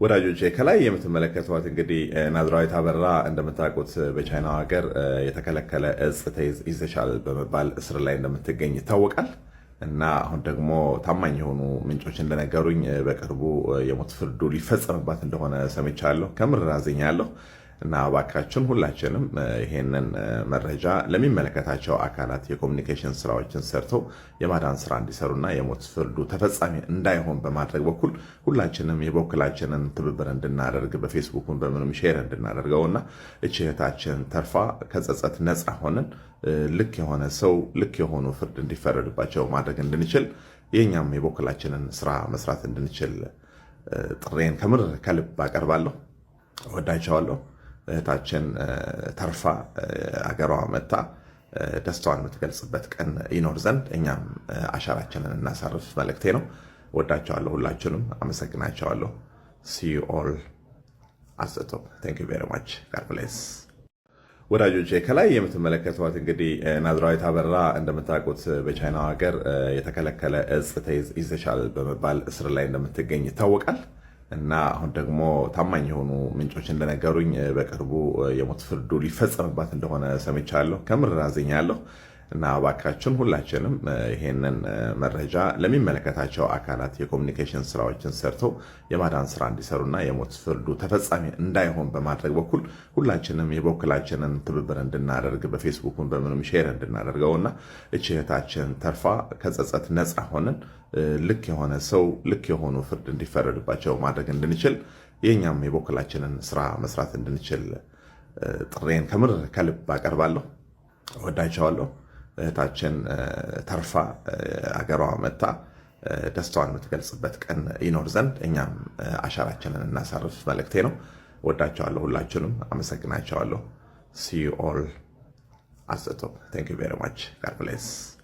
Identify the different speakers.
Speaker 1: ወዳጆቼ ከላይ የምትመለከቷት እንግዲህ ናዝራዊት አበራ እንደምታውቁት በቻይና ሀገር የተከለከለ እጽ ይዘሻል በመባል እስር ላይ እንደምትገኝ ይታወቃል። እና አሁን ደግሞ ታማኝ የሆኑ ምንጮች እንደነገሩኝ በቅርቡ የሞት ፍርዱ ሊፈጸምባት እንደሆነ ሰምቻለሁ። ከምር አዝኛለሁ። እና እባካችን ሁላችንም ይሄንን መረጃ ለሚመለከታቸው አካላት የኮሙኒኬሽን ስራዎችን ሰርተው የማዳን ስራ እንዲሰሩና የሞት ፍርዱ ተፈጻሚ እንዳይሆን በማድረግ በኩል ሁላችንም የበኩላችንን ትብብር እንድናደርግ በፌስቡክን በምንም ሼር እንድናደርገውና እህታችን ተርፋ ከጸጸት ነፃ ሆነን ልክ የሆነ ሰው ልክ የሆኑ ፍርድ እንዲፈረድባቸው ማድረግ እንድንችል የኛም የበኩላችንን ስራ መስራት እንድንችል ጥሬን ከምር ከልብ አቀርባለሁ። ወዳጃቸዋለሁ። እህታችን ተርፋ አገሯ መጣ ደስታዋን የምትገልጽበት ቀን ይኖር ዘንድ እኛም አሻራችንን እናሳርፍ መልእክቴ ነው። ወዳቸዋለሁ። ሁላችሁንም አመሰግናቸዋለሁ። see you all at the top. Thank you very much. God bless. ወዳጆቼ ከላይ የምትመለከቷት እንግዲህ ናዝራዊት አበራ እንደምታውቁት በቻይና ሀገር የተከለከለ እጽ ይዘሻል በመባል እስር ላይ እንደምትገኝ ይታወቃል። እና አሁን ደግሞ ታማኝ የሆኑ ምንጮች እንደነገሩኝ በቅርቡ የሞት ፍርዱ ሊፈጸምባት እንደሆነ ሰምቻለሁ። ከምር አዝኛለሁ። እና እባካችን ሁላችንም ይሄንን መረጃ ለሚመለከታቸው አካላት የኮሙኒኬሽን ስራዎችን ሰርተው የማዳን ስራ እንዲሰሩና የሞት ፍርዱ ተፈጻሚ እንዳይሆን በማድረግ በኩል ሁላችንም የበኩላችንን ትብብር እንድናደርግ በፌስቡክን በምንም ሼር እንድናደርገውና እህታችን ተርፋ ከጸጸት ነፃ ሆነን ልክ የሆነ ሰው ልክ የሆኑ ፍርድ እንዲፈረድባቸው ማድረግ እንድንችል የኛም የበኩላችንን ስራ መስራት እንድንችል ጥሬን ከምር ከልብ አቀርባለሁ። ወዳቸዋለሁ። እህታችን ተርፋ አገሯ መጣ ደስታዋን የምትገልጽበት ቀን ይኖር ዘንድ እኛም አሻራችንን እናሳርፍ መልእክቴ ነው። ወዳቸዋለሁ። ሁላችሁንም አመሰግናቸዋለሁ። see you all at the top. Thank you very much. God bless.